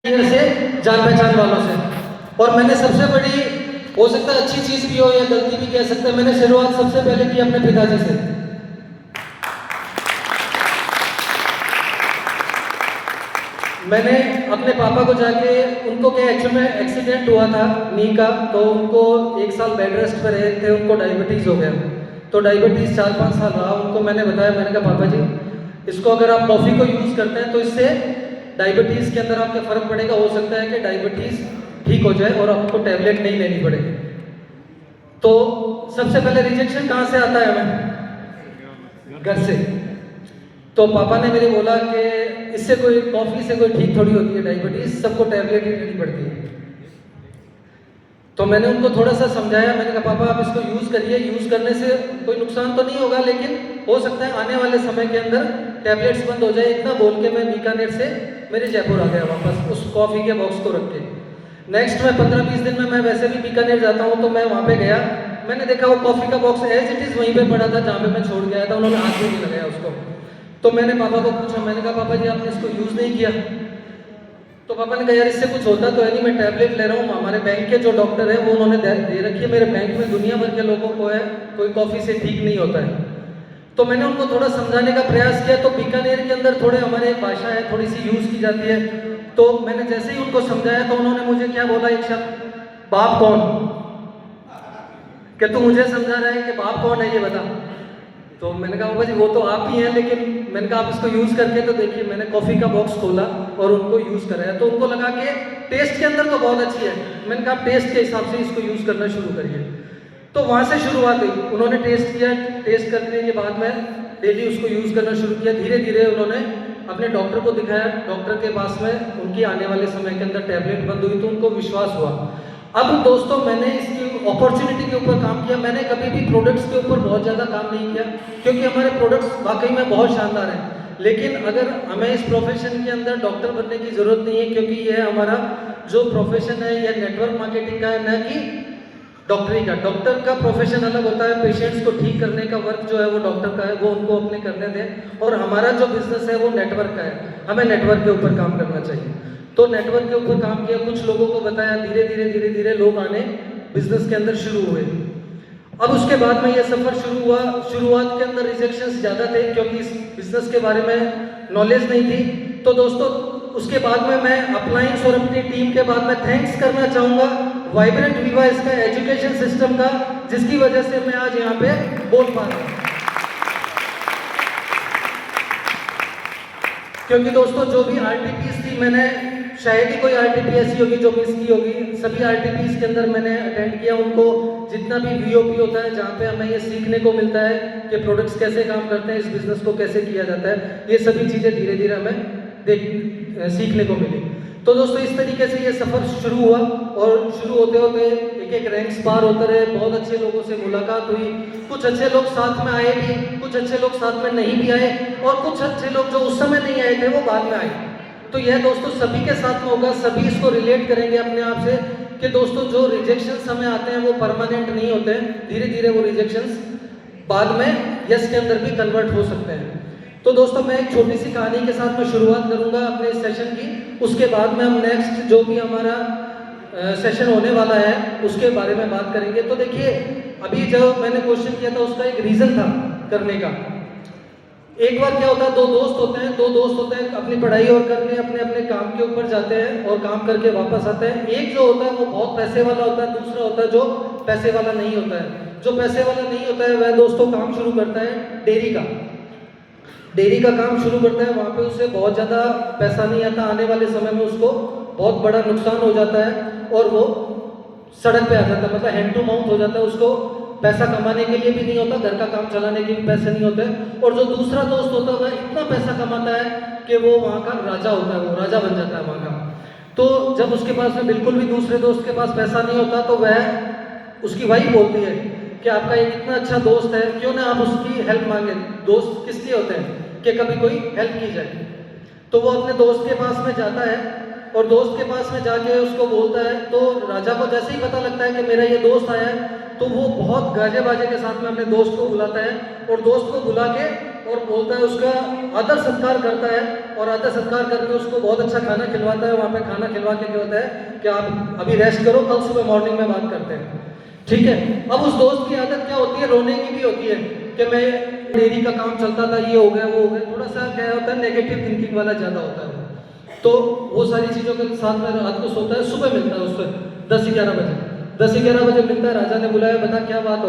से जान पहचान वालों से। और मैंने सबसे बड़ी, हो सकता है अच्छी चीज भी हो या गलती भी कह सकते हैं, मैंने शुरुआत सबसे पहले की अपने पिताजी से। मैंने अपने पापा को जाके, उनको क्या एक्चुअल में एक्सीडेंट हुआ था नी का, तो उनको 1 साल बेड रेस्ट पर रहे थे, उनको डायबिटीज हो गया। तो डायबिटीज 4-5 साल रहा। उनको मैंने बताया, मैंने कहा पापा जी इसको अगर आप कॉफ़ी को यूज़ करते हैं तो इससे डायबिटीज़ के अंदर आपके फ़र्क पड़ेगा, हो सकता है कि डायबिटीज़ ठीक हो जाए और आपको टैबलेट नहीं लेनी पड़े। तो सबसे पहले रिजेक्शन कहाँ से आता है हमें? घर से। तो पापा ने मेरे बोला कि इससे कोई, कॉफ़ी से कोई ठीक थोड़ी होती है डायबिटीज़, सबको टैबलेट ही लेनी पड़ती है। तो मैंने उनको थोड़ा सा समझाया, मैंने कहा पापा आप इसको यूज़ करिए, यूज़ करने से कोई नुकसान तो नहीं होगा, लेकिन हो सकता है आने वाले समय के अंदर टैबलेट्स बंद हो जाए। इतना बोल के मैं बीकानेर से मेरे जयपुर आ गया वापस, उस कॉफ़ी के बॉक्स को रख के। नेक्स्ट मैं 15-20 दिन में, मैं वैसे भी बीकानेर जाता हूँ, तो मैं वहाँ पे गया, मैंने देखा वो कॉफ़ी का बॉक्स एज इट इज़ वहीं पे पड़ा था जहाँ पे मैं छोड़ गया था, उन्होंने हाथ भी नहीं लगाया उसको। तो मैंने पापा को पूछा, मैंने कहा पापा जी आपने इसको यूज़ नहीं किया? तो पापा ने कहा यार इससे कुछ होता तो है नहीं, मैं टैबलेट ले रहा हूँ, हमारे बैंक के जो डॉक्टर है वो उन्होंने दे रखी है, मेरे बैंक में दुनिया भर के लोगों को है, कोई कॉफ़ी से ठीक नहीं होता है। तो मैंने उनको थोड़ा समझाने का प्रयास किया। तो बीकानेर के अंदर थोड़े हमारे एक भाषा है, थोड़ी सी यूज़ की जाती है। तो मैंने जैसे ही उनको समझाया तो उन्होंने मुझे क्या बोला एक शब्द, बाप कौन? क्या तू मुझे समझा रहा है कि बाप कौन है ये बता? तो मैंने कहा बाबा जी वो तो आप ही हैं, लेकिन मैंने कहा आप इसको यूज़ करके तो देखिए। मैंने कॉफ़ी का बॉक्स खोला और उनको यूज़ कराया, तो उनको लगा कि टेस्ट के अंदर तो बहुत अच्छी है। मैंने कहा टेस्ट के हिसाब से इसको यूज़ करना शुरू करिए। तो वहाँ से शुरुआत हुई, उन्होंने टेस्ट किया, टेस्ट करने के बाद में डेली उसको यूज़ करना शुरू किया। धीरे धीरे उन्होंने अपने डॉक्टर को दिखाया, डॉक्टर के पास में उनकी आने वाले समय के अंदर टैबलेट बंद हुई, तो उनको विश्वास हुआ। अब दोस्तों मैंने इसकी अपॉर्चुनिटी के ऊपर काम किया, मैंने कभी भी प्रोडक्ट्स के ऊपर बहुत ज़्यादा काम नहीं किया, क्योंकि हमारे प्रोडक्ट्स वाकई में बहुत शानदार हैं। लेकिन अगर हमें इस प्रोफेशन के अंदर डॉक्टर बनने की ज़रूरत नहीं है, क्योंकि यह हमारा जो प्रोफेशन है यह नेटवर्क मार्केटिंग का है, न कि डॉक्टरी का। डॉक्टर का प्रोफेशन अलग होता है, पेशेंट्स को ठीक करने का वर्क जो है वो डॉक्टर का है, वो उनको अपने करने दें। और हमारा जो बिजनेस है वो नेटवर्क का है, हमें नेटवर्क के ऊपर काम करना चाहिए। तो नेटवर्क के ऊपर काम किया, कुछ लोगों को बताया, धीरे धीरे लोग आने बिजनेस के अंदर शुरू हुए। अब उसके बाद में ये सफ़र शुरू हुआ। शुरुआत के अंदर रिजेक्शंस ज़्यादा थे, क्योंकि इस बिजनेस के बारे में नॉलेज नहीं थी। तो दोस्तों उसके बाद में मैं अपलायंस और अपनी टीम के बाद में थैंक्स करना चाहूँगा वाइब्रेंट विवा इसका एजुकेशन सिस्टम का, जिसकी वजह से मैं आज यहाँ पे बोल पा रहा हूँ। क्योंकि दोस्तों जो भी आरटीपीस थी, मैंने शायद ही कोई आरटीपी ऐसी होगी जो मिस की होगी, सभी आरटीपीस के अंदर मैंने अटेंड किया। उनको जितना भी वीओपी होता है, जहाँ पे हमें ये सीखने को मिलता है कि प्रोडक्ट्स कैसे काम करते हैं, इस बिजनेस को कैसे किया जाता है, ये सभी चीज़ें धीरे धीरे हमें सीखने को मिली। तो दोस्तों इस तरीके से ये सफ़र शुरू हुआ, और शुरू होते होते एक एक रैंक्स पार होते रहे, बहुत अच्छे लोगों से मुलाकात हुई। कुछ अच्छे लोग साथ में आए भी, कुछ अच्छे लोग साथ में नहीं भी आए, और कुछ अच्छे लोग जो उस समय नहीं आए थे वो बाद में आए। तो यह दोस्तों सभी के साथ में होगा, सभी इसको रिलेट करेंगे अपने आप से कि दोस्तों जो रिजेक्शंस हमें आते हैं वो परमानेंट नहीं होते हैं, धीरे धीरे वो रिजेक्शंस बाद में यस के अंदर भी कन्वर्ट हो सकते हैं। तो दोस्तों मैं एक छोटी सी कहानी के साथ में शुरुआत करूंगा अपने इस सेशन की, उसके बाद में हम नेक्स्ट जो भी हमारा सेशन होने वाला है उसके बारे में बात करेंगे। तो देखिए अभी जब मैंने क्वेश्चन किया था उसका एक रीज़न था करने का। एक बार क्या होता है, दो दोस्त होते हैं अपनी पढ़ाई और करके अपने अपने काम के ऊपर जाते हैं और काम करके वापस आते हैं। एक जो होता है वो बहुत पैसे वाला होता है, दूसरा होता है जो पैसे वाला नहीं होता है। जो पैसे वाला नहीं होता है वह दोस्तों काम शुरू करता है डेयरी का काम शुरू करता है। वहाँ पे उससे बहुत ज़्यादा पैसा नहीं आता, आने वाले समय में उसको बहुत बड़ा नुकसान हो जाता है और वो सड़क पे आ जाता है, मतलब हैंड टू माउथ हो जाता है। उसको पैसा कमाने के लिए भी नहीं होता, घर का काम चलाने के भी पैसे नहीं होते। और जो दूसरा दोस्त होता है वह इतना पैसा कमाता है कि वो वहाँ का राजा होता है, वो राजा बन जाता है वहाँ का। तो जब उसके पास में बिल्कुल भी दूसरे दोस्त के पास पैसा नहीं होता, तो वह उसकी वाइफ बोलती है कि आपका एक इतना अच्छा दोस्त है, क्यों ना आप उसकी हेल्प मांगे। दोस्त किस लिए होते हैं कि कभी कोई हेल्प की जाए। तो वो अपने दोस्त के पास में जाता है और दोस्त के पास में जाके उसको बोलता है। तो राजा को जैसे ही पता लगता है कि मेरा ये दोस्त आया है, तो वो बहुत गाजे बाजे के साथ में अपने दोस्त को बुलाता है और दोस्त को बुला के और बोलता है, उसका आदर सत्कार करता है और आदर सत्कार करके उसको बहुत अच्छा खाना खिलवाता है। वहाँ पे खाना खिलवा के क्या होता है कि आप अभी रेस्ट करो, कल सुबह मॉर्निंग में बात करते हैं, ठीक है। अब उस दोस्त की आदत क्या होती है, रोने की भी होती है कि मैं डेयरी का काम चलता था, ये हो गया वो हो गया, थोड़ा सा क्या होता है नेगेटिव थिंकिंग वाला ज़्यादा होता है। तो वो सारी चीज़ों के साथ में रात को सोता है, सुबह मिलता है उससे 10-11 बजे। 10-11 बजे मिलता है, राजा ने बुलाया, बता क्या बात हो।